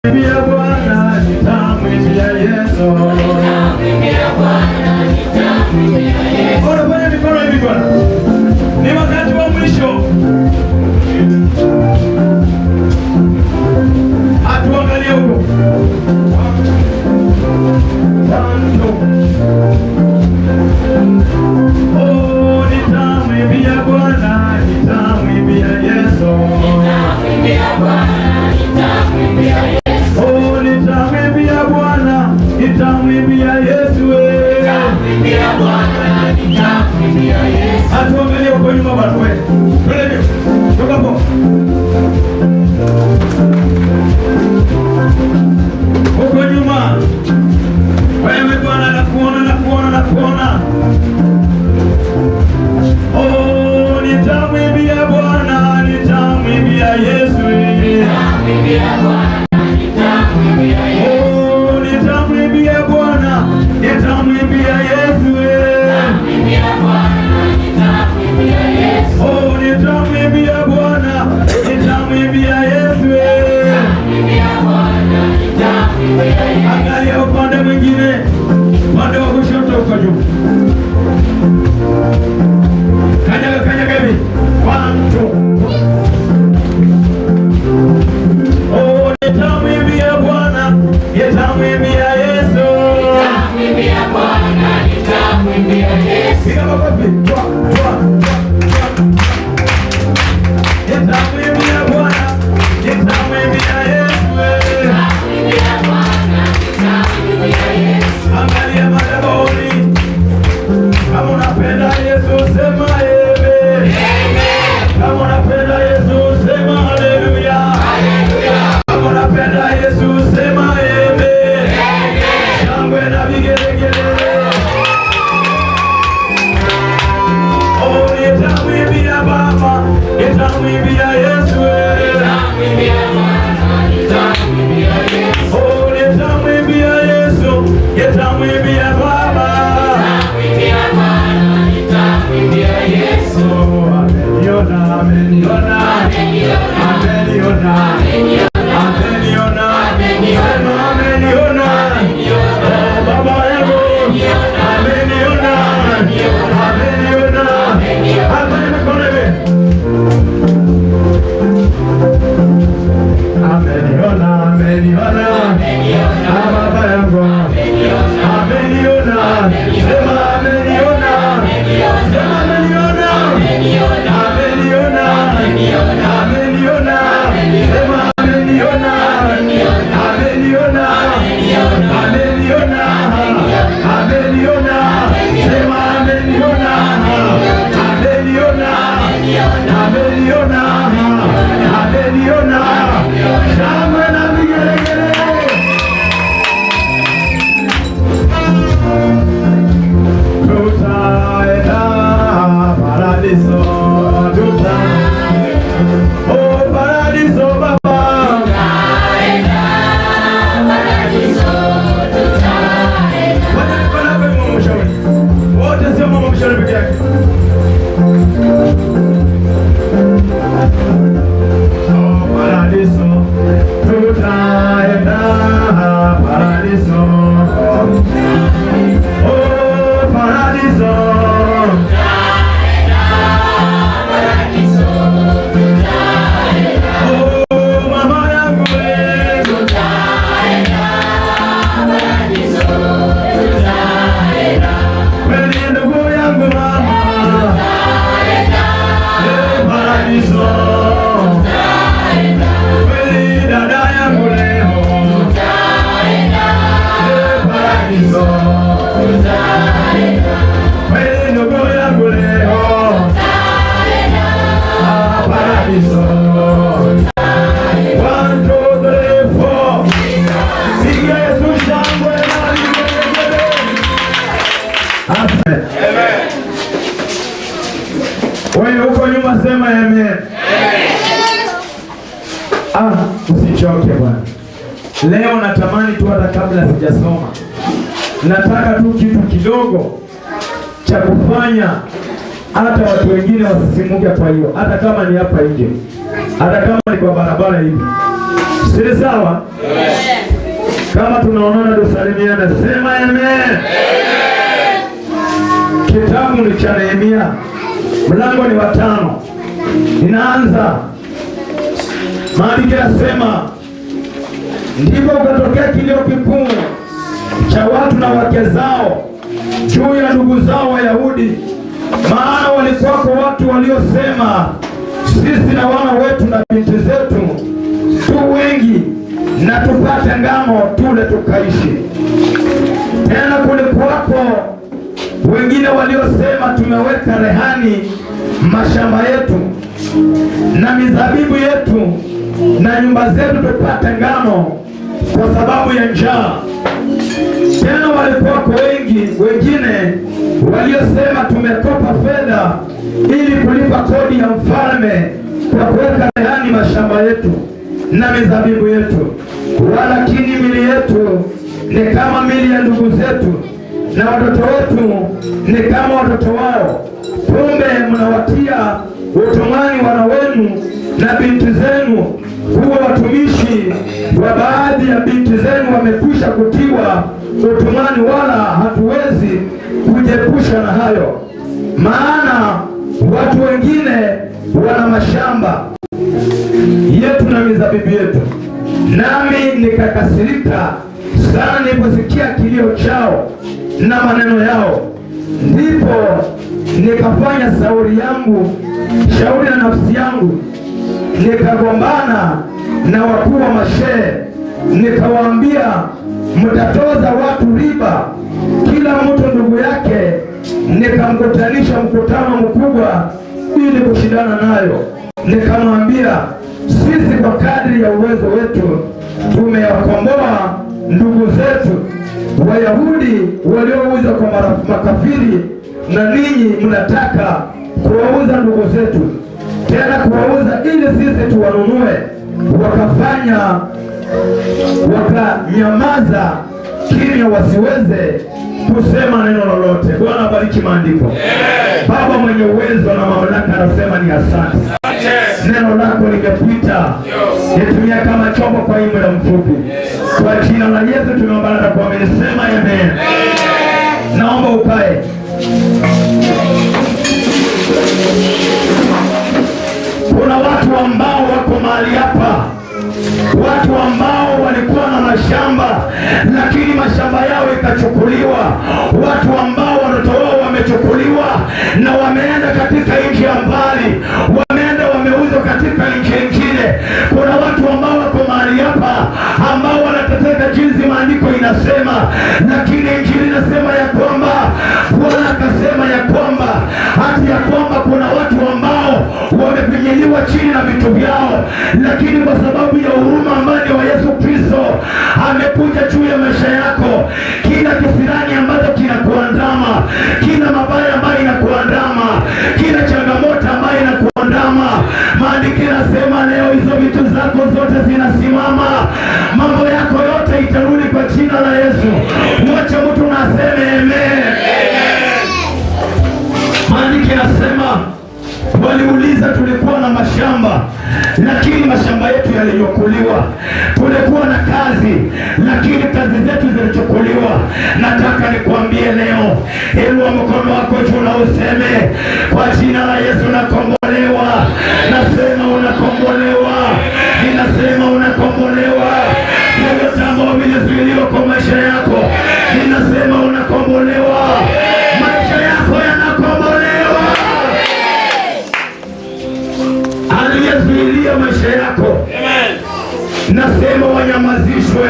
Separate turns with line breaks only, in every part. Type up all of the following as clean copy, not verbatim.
Nitamwimbia Bwana, nitamwimbia Yesu. Nitamwimbia Bwana, nitamwimbia Yesu. Fanya mikono hivi Bwana. Ni wakati wa mwisho. Atuangalie huko. Oh, nitamwimbia Bwana, nitamwimbia Yesu. Nitamwimbia Bwana, nitamwimbia Yesu. Oh, nitamwimbia Bwana, nitamwimbia Yesu. Nitamwimbia Bwana, nitamwimbia Yesu. Atuangalie huko nyuma Bwana wewe. Twende. Toka hapo. Huko nyuma. Wewe Bwana nakuona, nakuona, nakuona. Oh, nitamwimbia Bwana, nitamwimbia Yesu. Nitamwimbia Bwana, nitamwimbia Yesu. Oh, nitamwimbia Bwana, nitamwimbia Yesu. Nitamwimbia Bwana, nitamwimbia Yesu. Oh, nitamwimbia Bwana, nitamwimbia Yesu. Nitamwimbia Bwana, nitamwimbia Yesu. Angalia upande mwingine, upande wa kushoto huko juu. Kanyaga, kanyaga hivi. 1, 2. Oh, nitamwimbia Bwana, nitamwimbia Yesu. Nitamwimbia Bwana, nitamwimbia Yesu. Piga makofi. Nitamwimbia Bwana, nitamwimbia Yesu. Nitamwimbia Bwana, nitamwimbia Yesu. Angalia madhabahuni. Kama unapenda Yesu sema amen. Kama unapenda Yesu sema haleluya. Haleluya. Kama unapenda Yesu sema amen. Shangwe na vigelegele. Oh, nitamwimbia Baba, nitamwimbia Yesu. Nitamwimbia Bwana, nitamwimbia Yesu. Oh, nitamwimbia Yesu, nitamwimbia Baba. Nitamwimbia Bwana, nitamwimbia Yesu. Ameniona, ameniona, ameniona, ameniona, sema ameniona. Oh, Baba yangu ameniona, ameniona. Hapa mikono hivi. Ameniona, ameniona, Baba yangu ameniona, sema ameniona, sema ameniona, ameniona, ameniona, sema ameniona, ameniona, ameniona, ameniona, sema ameniona, ameniona, ameniona, ameniona. Shangwe na vigelegele. Tutaenda paradiso, oh paradiso Baba. Tutaenda paradiso, tutaenda. Wanaona kwa mama mshauri. Wote sio mama mshauri peke yake. Oh paradiso, tutaenda paradiso. Oh paradiso, tutaenda paradiso, tutaenda. Oh mama yangu tutaenda paradiso, tutaenda. Kweli ndugu yangu mama tutaenda paradiso, tutaenda. Kweli dada yangu leo tutaenda paradiso, tutaenda. Kweli ndugu yangu leo tutaenda paradiso. 1, 2, 3, 4. Piga Yesu shangwe na vigelegele. Amen. Wewe huko nyuma sema amen. Usichoke bwana. Leo natamani tu hata kabla sijasoma, nataka tu kitu kidogo cha kufanya hata watu wengine wasisimuke. Kwa hiyo hata kama ni hapa nje, hata kama ni kwa barabara hivi, Si sawa? Kama tunaonana tusalimiane, sema amen. Kitabu ni cha Nehemia, mlango ni wa 5. Inaanza maandiko yanasema, ndipo ukatokea kilio kikuu cha watu na wake zao juu ya ndugu zao Wayahudi, maana walikuwako watu waliosema, sisi na wana wetu na binti zetu tu wengi, na tupate ngano tule tukaishi. Tena kulikuwako wengine waliosema, tumeweka rehani mashamba yetu na mizabibu yetu na nyumba zetu tupate ngano kwa sababu ya njaa. Tena walikuwako wengine waliosema, tumekopa fedha ili kulipa kodi ya mfalme kwa kuweka rehani mashamba yetu na mizabibu yetu, walakini mili yetu ni kama mili ya ndugu zetu, na watoto wetu ni kama watoto wao. Kumbe mnawatia utumwani wana wenu na binti zenu kuwa watumishi wa baadhi ya binti zenu wamekwisha kutiwa utumwani, wala hatuwezi kujiepusha na hayo. Maana watu wengine wana mashamba yetu na mizabibu yetu. Nami nikakasirika sana niliposikia kilio chao na maneno yao, ndipo nikafanya shauri na nafsi yangu, nikagombana na wakuu wa mashehe, nikawaambia, mtatoza watu riba kila mtu ndugu yake. Nikamkutanisha mkutano mkubwa ili kushindana nayo, nikamwambia, sisi kwa kadri ya uwezo wetu tumewakomboa ndugu zetu Wayahudi waliouza kwa makafiri, na ninyi mnataka kuwauza ndugu zetu, tena kuwauza ili sisi tuwanunue. Wakanyamaza kimya, wasiweze kusema neno lolote. Bwana bariki maandiko. Baba mwenye uwezo na mamlaka anasema ni asante. Neno lako limepita, nitumia kama chombo kwa muda mfupi. Kwa jina la Yesu tumeomba na kuamini, sema amen. Naomba ukae. Kuna watu ambao wako mahali hapa, watu ambao walikuwa na mashamba lakini mashamba yao ikachukuliwa, watu ambao watoto wao wamechukuliwa na wameenda katika nchi ya mbali, wameuzwa katika nchi nyingine. Kuna watu ambao wako mahali hapa ambao wanatetea jinsi maandiko inasema, lakini Injili inasema ya kwamba Bwana akasema ya kwamba kuna watu ambao wamefinyiliwa chini na vitu vyao, lakini kwa sababu ya huruma ambayo wa Yesu Kristo amekuja juu ya maisha yako, kila kisirani ambacho kinakuandama, kila mabaya ambayo inakuandama, kila changamoto ambayo inakuandama, maandiko yanasema leo hizo vitu zako zote zinasimama, mambo yako yote itarudi kwa jina la Yesu. Mwache mtu na aseme amen. Maandiko yanasema waliuliza, tulikuwa na mashamba lakini mashamba yetu yaliyokuliwa. Tulikuwa na kazi lakini kazi zetu zilichukuliwa. Nataka nikwambie leo, inua mkono wako juu na useme, kwa jina la Yesu nakombolewa. Nasema unakombolewa. Ninasema unakombolewa. Yote ambayo vimezuiliwa kwa maisha yako, ninasema unakombolewa. Maisha yako yanakombolewa. Aliyezuilia maisha yako, nasema wanyamazishwe.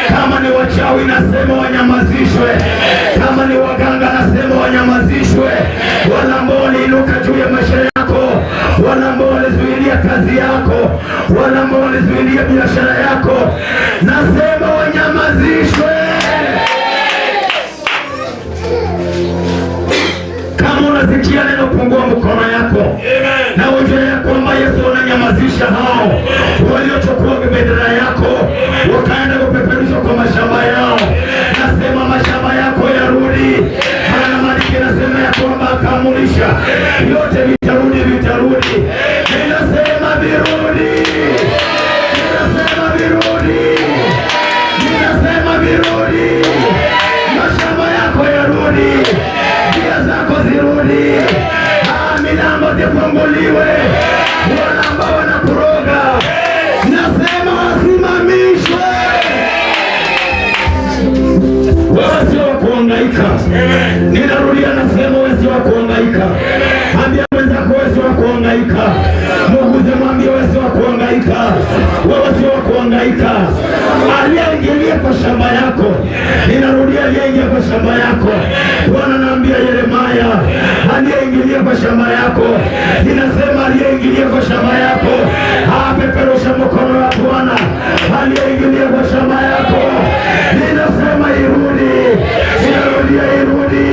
Kama ni wachawi, nasema wanyamazishwe. Kama ni waganga, nasema wanyamazishwe. Wala ambao waliinuka juu ya maisha yako, wala ambao walizuilia kazi yako, wala ambao walizuilia biashara yako, nasema wanyamazishwe. Kama unasikia neno, pungua mkono yako na ujue ya kwamba Yesu ananyamazisha hao waliochukua bendera yako wakaenda kupeperusha kwa mashamba yao. Nasema mashamba yako yarudi. Maana maandiko yanasema ya kwamba akaamurisha yote vitarudi. Ninasema virudi. Ninasema virudi. kuhangaika. Ambia mwenzako wewe si wa kuhangaika. Mungu mwambie wewe si wa kuhangaika. Wewe si wa kuhangaika. Aliyeingilia kwa shamba yako. Ninarudia, aliyeingia kwa shamba yako. Bwana anaambia Yeremia, aliyeingilia kwa shamba yako. Ninasema aliyeingilia kwa shamba yako. Peperusha mkono wa Bwana. Aliyeingilia kwa shamba yako. Ninasema irudi. Ninarudia irudi.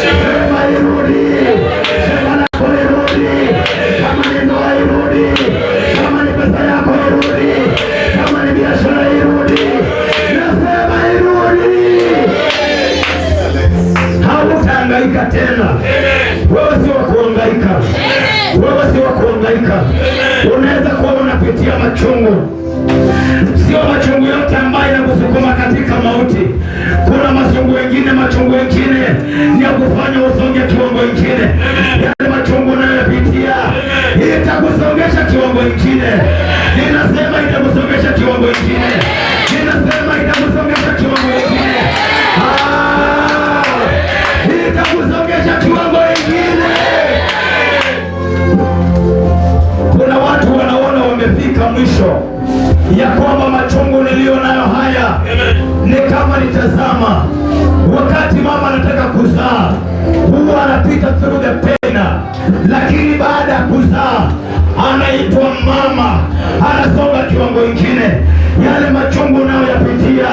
Sema irudi. Sema nako irudi. Kama ni ndoa irudi. Kama ni pesa yako irudi. Kama ni biashara irudi. Nasema irudi. Hautahangaika tena. Wewe si wa kuhangaika. Wewe si wa kuhangaika. Unaweza kuwa unapitia machungu. Sio machungu yote ambayo yanakusukuma katika mauti. Kuna machungu mengine ni ya kufanya usonge kiwango kingine. Yale machungu unayopitia itakusongesha kiwango kingine. Ninasema itakusongesha kiwango kingine. Ninasema itakusongesha kiwango kingine. Itakusongesha kiwango kingine. Kuna watu wanaona wamefika mwisho, ya kwamba machungu niliyo nayo haya ni kama nitazama. Wakati mama anataka kuzaa huwa anapita through the pain, lakini baada ya kuzaa anaitwa mama, anasonga kiwango kingine. Yale machungu unayoyapitia,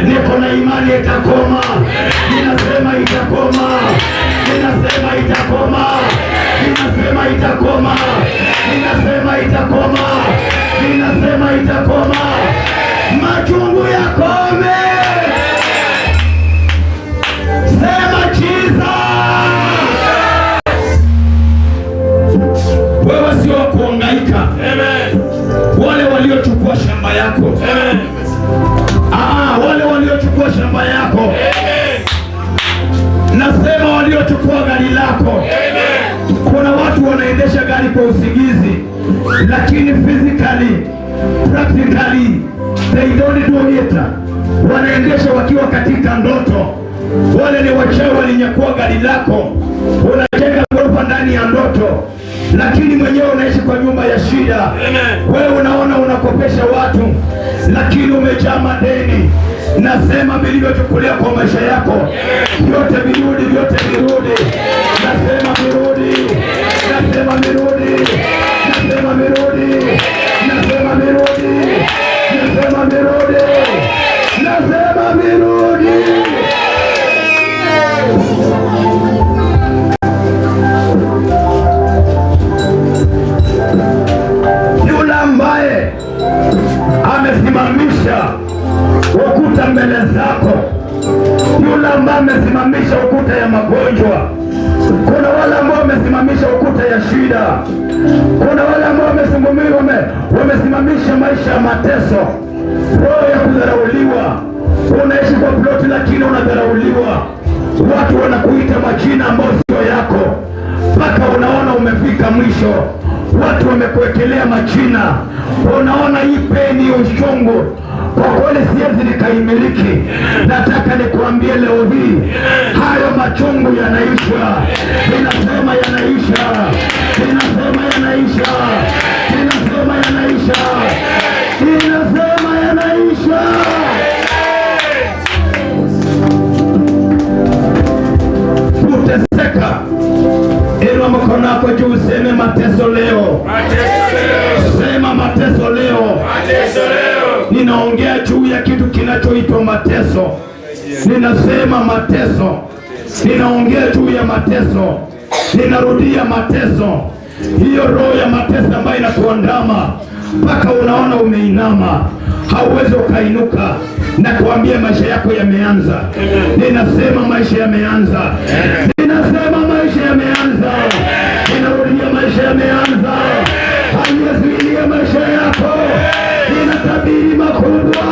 niko na imani itakoma. Ninasema itakoma. Ninasema itakoma. Ninasema itakoma. Ninasema itakoma. Ninasema itakoma. Machungu yakome. Sema Jesus. Wewe sio kuhangaika. Amen. Wale waliochukua shamba yako. Amen. Wale waliochukua shamba yako. Amen. Nasema waliochukua gari lako. Amen. Kuna watu wanaendesha gari kwa usingizi, lakini physically, practically they don't do it. Wanaendesha wakiwa katika ndoto. Wale ni wachawi walinyakua gari lako. Unajenga ghorofa ndani ya ndoto, lakini mwenyewe unaishi kwa nyumba ya shida. Wewe unaona unakopesha watu, lakini umejaa madeni. Nasema vilivyochukulia kwa maisha yako vyote virudi, vyote virudi. Nasema virudi. Nasema virudi. Nasema virudi. Nasema virudi. Nasema virudi. Nasema virudi. Yule ambaye amesimamisha ukuta mbele zako, yule ambaye amesimamisha ukuta ya magonjwa. Kuna wale ambao wamesimamisha ukuta ya shida. Kuna wale ambao wamesimamisha maisha ya mateso, roho ya kudharauliwa. Unaishi kwa ploti lakini unadharauliwa. Watu wanakuita majina ambayo sio yako, mpaka unaona umefika mwisho. Watu wamekuwekelea majina, unaona hii peni uchungu. Kwa kweli siwezi nikaimiliki. Nataka nikuambie leo hii, hayo machungu yanaisha. Ninasema yanaisha. Ninasema yanaisha. Ninasema yanaisha. Ninasema yanaisha. Kuteseka, inua mkono wako juu, useme mateso leo. Sema mateso leo. Ninaongea juu ya kitu kinachoitwa mateso. Ninasema mateso. Ninaongea juu ya mateso. Ninarudia mateso. Hiyo roho ya mateso ambayo inakuandama mpaka unaona umeinama, hauwezi ukainuka. Na kuambia maisha yako yameanza. Ninasema maisha yameanza. Ninasema maisha yameanza. Ninarudia maisha yameanza. Aliyezuilia maisha yako, ninatabiri makubwa.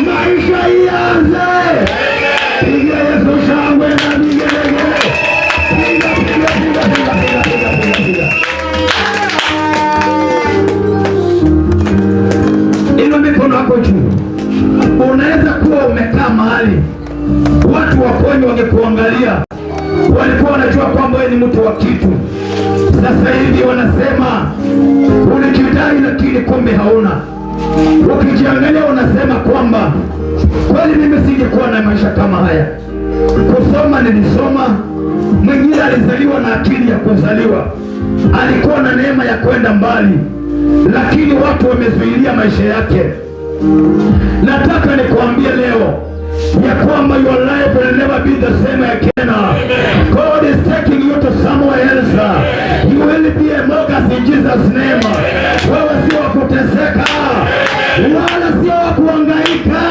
Maisha ianze. Piga Yesu shangwe na vigelegele. Piga, piga, piga, piga, piga, piga, piga. Inua mikono yako juu. Unaweza kuwa umekaa mahali watu wakonyi wangekuangalia, walikuwa wanajua kwamba wewe ni mtu wa kitu. Sasa hivi wanasema ulikidai, lakini kumbe hauna. Ukijiangalia unasema kwamba kweli mimi singekuwa na maisha kama haya. Kusoma nilisoma, mwingine alizaliwa na akili ya kuzaliwa, alikuwa na neema ya kwenda mbali, lakini watu wamezuilia maisha yake. Nataka nikuambie leo ya kwamba your life will never be the same again. God is taking you to somewhere else. You will be a Mogas in Jesus name. Wewe sio wa kuteseka wala sio wa kuhangaika.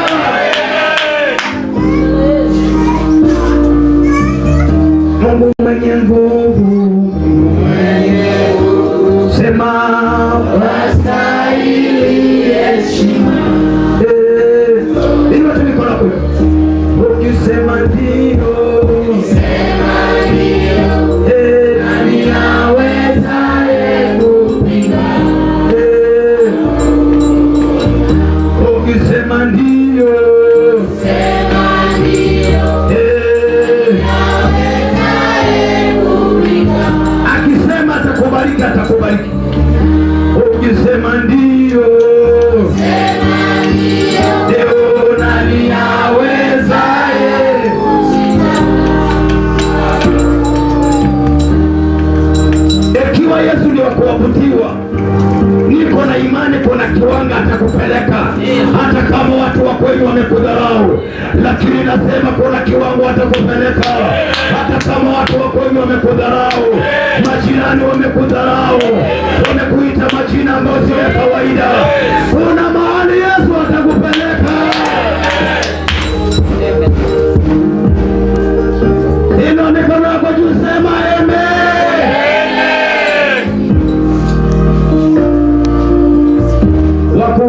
Mungu mwenye nguvu, sema wastahili heshima. Ndio tulikuwa hapo. Ukisema ndio, nani aweza kupinga? Ukisema ndio, akisema atakubariki, atakubariki. Ukisema ndio, nani aweza. Ikiwa Yesu ni wa kuabudiwa, niko na imani kuna kiwanga atakupeleka, hata kama watu wa kweli wamekudharau, lakini nasema kuna kiwango atakupeleka. Hata kama watu wa kweli wamekudharau, majirani wamekudharau, wamekuita majina ambayo sio ya kawaida, kuna mahali Yesu atakupeleka. Ino mikono yako juu, sema amen.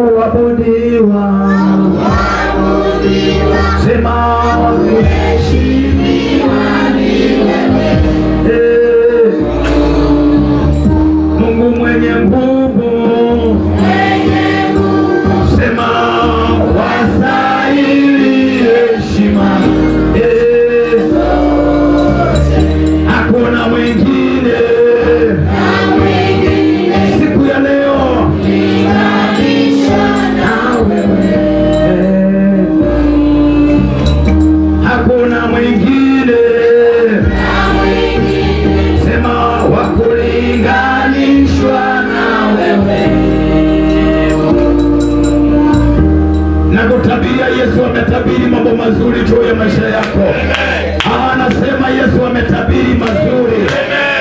Wakuabudiwa, sema waheshimiwa ni wewe. Mungu mwenye nguvu, sema wastahili heshima. Hakuna mwingine siku ya leo na wewe, hakuna mwingine sema wakulinganishwa na wewe. Na kutabia, Yesu ametabiri mambo mazuri juu ya maisha yako. Anasema Yesu ametabiri mazuri.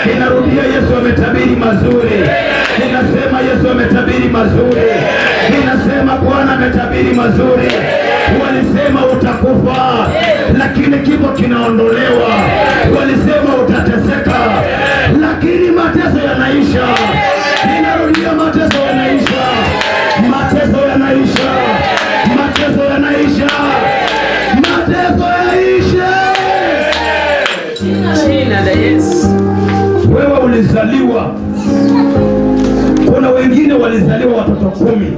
Ninarudia, Yesu ametabiri mazuri. Ninasema Yesu ametabiri mazuri. Ninasema Bwana ametabiri mazuri. Walisema utakufa, lakini kifo kinaondolewa. Walisema utateseka, lakini mateso yanaisha. Ninarudia, mateso yanaisha. Mateso yanaisha. Mateso yanaisha. Mateso yaisha. Jina la Yesu. Wewe ulizaliwa, kuna wengine walizaliwa watoto 10,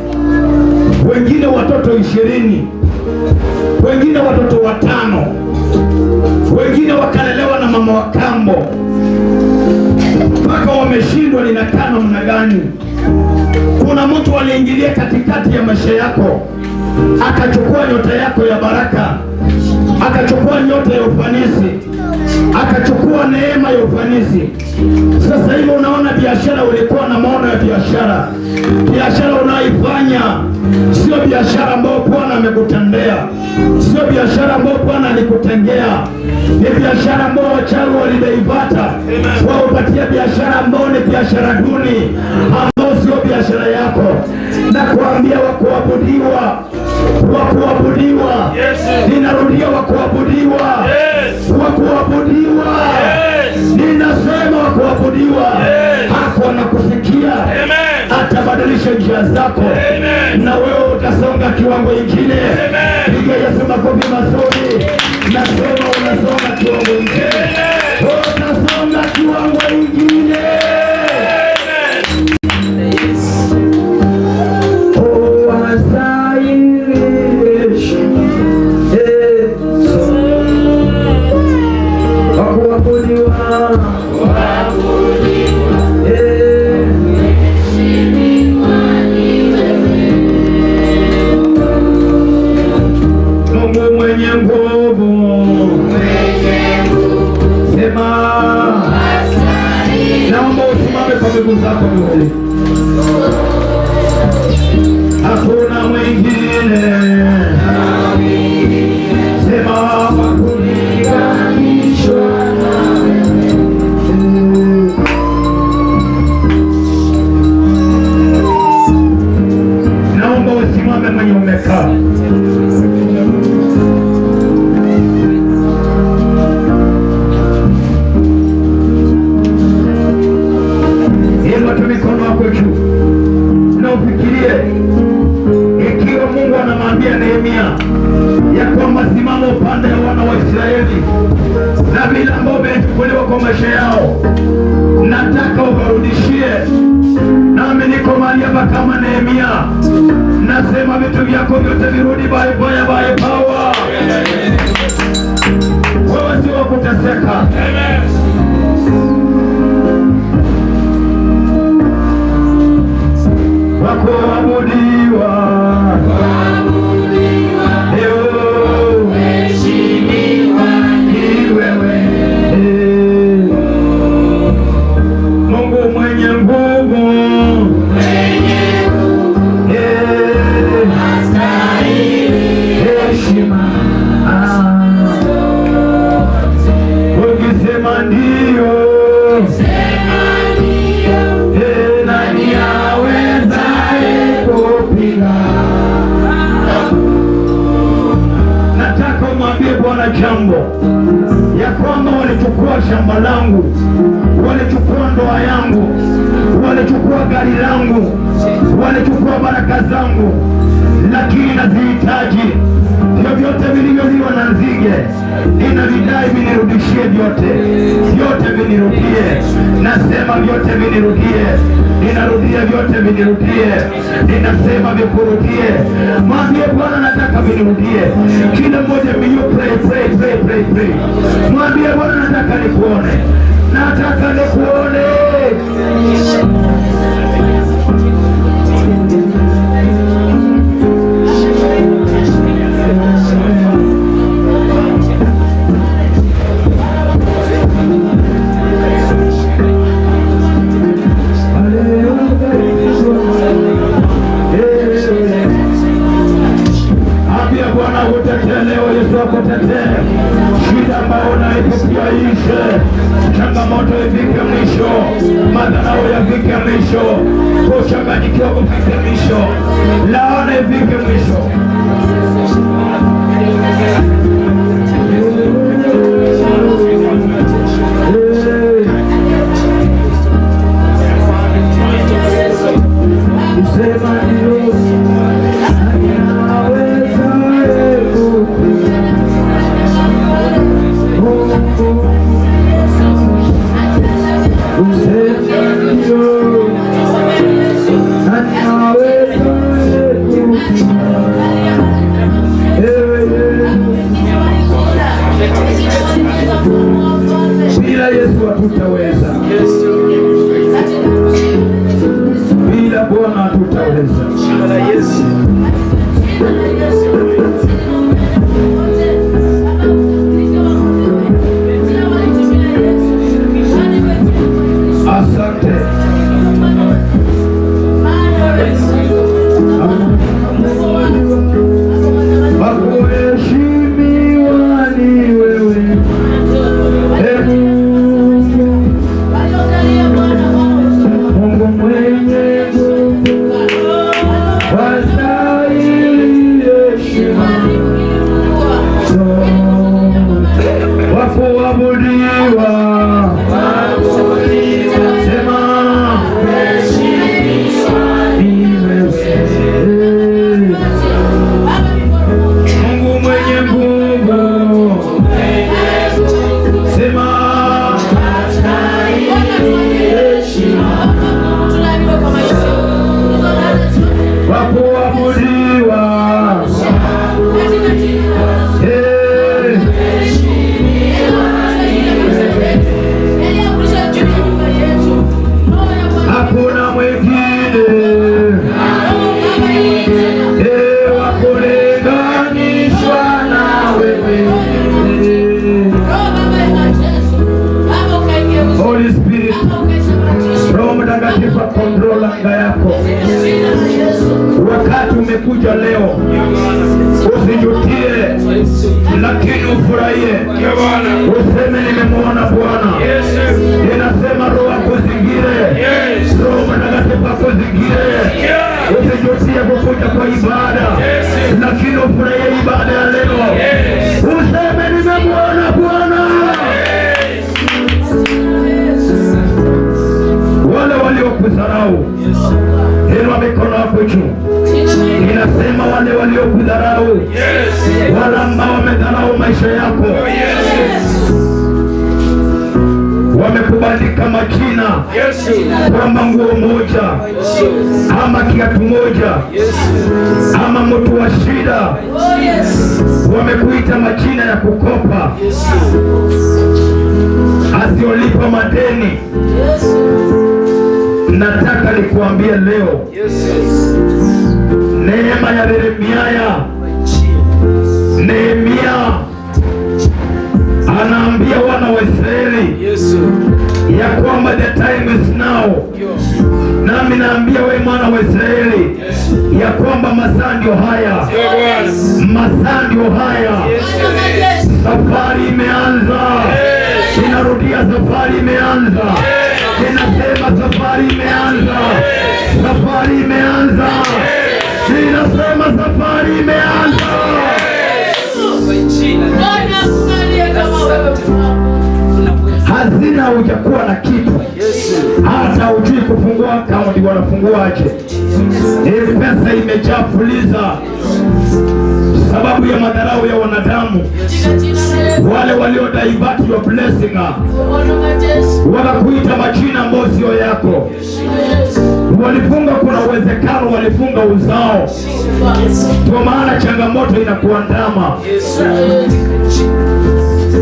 wengine watoto 20, wengine watoto 5, wengine wakalelewa na mama wa kambo mpaka wameshindwa ninakaa namna gani. Kuna mtu aliingilia katikati ya maisha yako, akachukua nyota yako ya baraka, akachukua nyota ya ufanisi, akachukua neema ya ufanisi. Sasa hivi unaona biashara, ulikuwa na maono ya biashara. Biashara unaifanya sio biashara ambayo Bwana amekutendea, sio biashara ambayo Bwana alikutengea. Ni biashara ambayo wachawi walidaivata, waupatia biashara ambayo ni biashara duni, ambayo sio biashara yako. Na kuambia wakuabudiwa, wakuabudiwa. Ninarudia, wakuabudiwa, wakuabudiwa. Ninasema wakuabudiwa. Hapo anakusikia, atabadilisha njia zako, na wewe utasonga kiwango ingine. Piga Yesu makofi mazuri. Nasema unasonga kiwango ingine, utasonga kiwango ingine. Wakuabudiwa, nguvu zako zote. Hakuna mwingine, sema hakulinganishwa nawe. Naomba usimame mwenye umekaa. Mikono yako juu na ufikirie, ikiwa Mungu anamwambia Nehemia ya kwamba simama upande wa wana wa Israeli na vile ambao umechukuliwa kwa maisha yao, nataka uwarudishie. Nami niko mahali hapa kama Nehemia, nasema vitu vyako vyote virudi by power. Wewe si wa kuteseka. Wakuabudiwa, heshimiwa ni wewe, Mungu mwenye nguvu, astahili heshima. Ukisema ndio, nani aweza kupinga? Nataka umwambie Bwana jambo ya kwamba walichukua shamba langu, walichukua ndoa yangu, walichukua gari langu, walichukua baraka zangu, lakini nazihitaji. Vyovyote vilivyoliwa na nzige ninavidai vinirudishie vyote, vyote vinirudie. Nasema vyote vinirudie, ninarudia vyote vinirudie, ninasema vikurudie. Mwambie Bwana nataka vinirudie. Kila mmoja mwenye pray. Mwambie Bwana nataka nikuone, nataka nikuone. Shida ambayo unaipitia ishe, changamoto ifike mwisho, madharau yafike mwisho, kuchanganyikiwa kufike mwisho, laana ifike mwisho. Bila Yesu hatutaweza. Bila Bwana hatutaweza. Bila Yesu. Asante. Wakuheshimiwa ni wewe, Mungu umekuja leo, usijutie, lakini ufurahie. Useme nimemwona Bwana. Inasema Roho akuzingire, Roho Mtakatifu akuzingire. Usijutie kukuja kwa ibada, lakini ufurahie ibada ya leo. Useme nimemwona Bwana. Wale waliokudharau, inua mikono yako juu. Inasema wale waliokudharau, wale ambao wamedharau maisha yako, wamekubandika majina kwamba nguo moja ama kiatu moja ama mtu wa shida, wamekuita majina ya kukopa, asiolipa madeni. Nataka nikuambie leo, neema ya Nehemia anaambia wana wa Israeli ya kwamba the time is now. Nami naambia wewe mwana wa Israeli ya kwamba masaa ndio haya, masaa ndio haya. Safari imeanza, inarudia, safari imeanza. Ninasema safari imeanza, safari imeanza. Ninasema safari imeanza. Hazina hujakuwa na kitu, hata hujui kufungua akaunti wanafunguaje. Hii pesa imejaa fuliza sababu ya madharau ya wanadamu. Wale walio divert your blessing, wakakuita majina ambayo sio yako. Walifunga, kuna uwezekano walifunga uzao. Kwa maana changamoto inakuandama.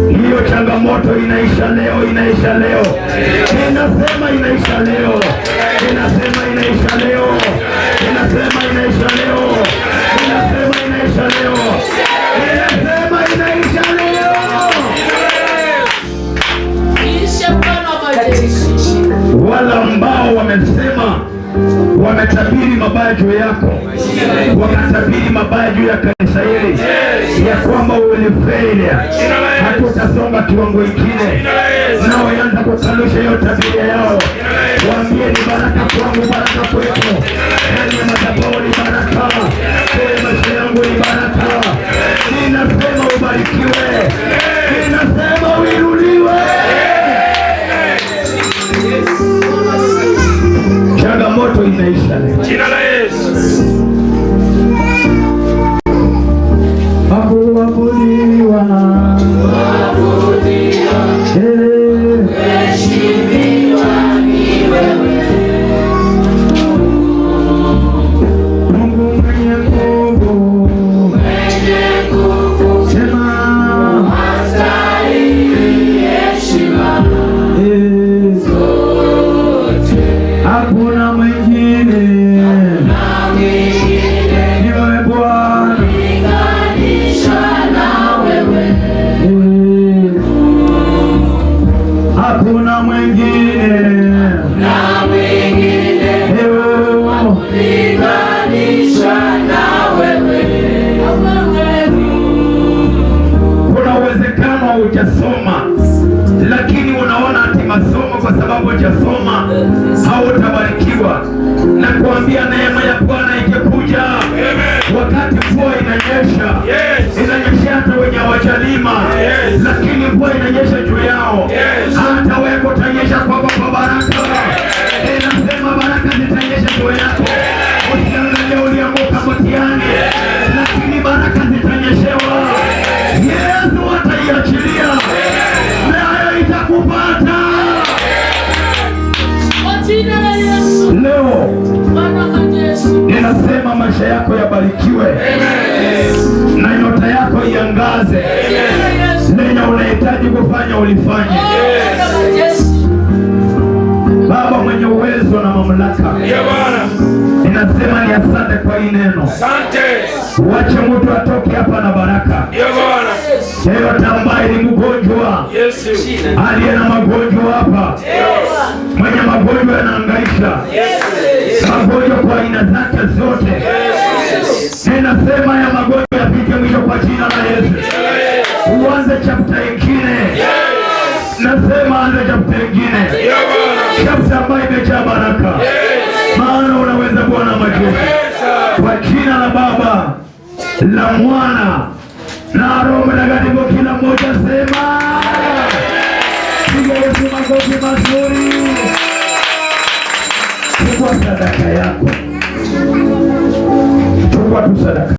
Hiyo changamoto inaisha leo, inaisha leo. Inasema inaisha leo, inasema inaisha leo, inasema inaisha leo, inasema inaisha leo, inasema inaisha leo. Wala ambao wamesema, wametabiri mabaya juu yako, wakatabiri mabaya juu ya kanisa hili, ya kwamba ulifeli, hatutasonga kiwango kingine. Nao yanza kukanusha hiyo tabia yao. Waambie ni baraka kwangu, baraka kwetu. Enye madhabahu ni baraka, kwenye maisha yangu ni baraka. Ninasema ubarikiwe, ninasema uinuliwe. Changamoto inaisha leo. Jina la Yesu. Abudiwa. Heshimiwa ni wewe. Mungu mwenye nguvu. Sema astahili heshima. Hakuna mwingine, ni wewe Bwana, linganisha na wewe. Hakuna mwingine, linganisha na wewe. Kuna uwezekano hujasoma, lakini unaona ati masomo kwa sababu hujasoma hautabarikiwa. Na kuambia neema ya Bwana ikikuja, wakati mvua inanyesha, inanyesha hata wenye hawajalima, lakini mvua inanyesha juu yao. Hata wewe utanyesha kwa baraka. Inasema baraka zitanyesha juu yako. Usiangalie ulianguka mtihani, lakini baraka zitanyeshewa. Yesu ataiachilia, nayo itakupata. Leo ninasema maisha yako yabarikiwe, na nyota yako iangaze. Lenye unahitaji kufanya ulifanye. Baba mwenye uwezo na mamlaka, ninasema ni asante kwa hii neno. Wache mtu atoke hapa na baraka. Yeyote ambaye ni mgonjwa, aliye na magonjwa hapa, mwenye magonjwa yanahangaisha, magonjwa kwa aina zake zote, Ninasema ya magonjwa yapite mwisho kwa jina la Yesu. Uanze chapter nyingine. Nasema anza chapter nyingine. Chapter ambayo imejaa baraka. Maana unaweza Bwana majeshi. Kwa jina la Baba, la Mwana na Roho Mtakatifu, kila mmoja sema. Piga Yesu makofi mazuri. Chukua sadaka yako. Chukua tu sadaka.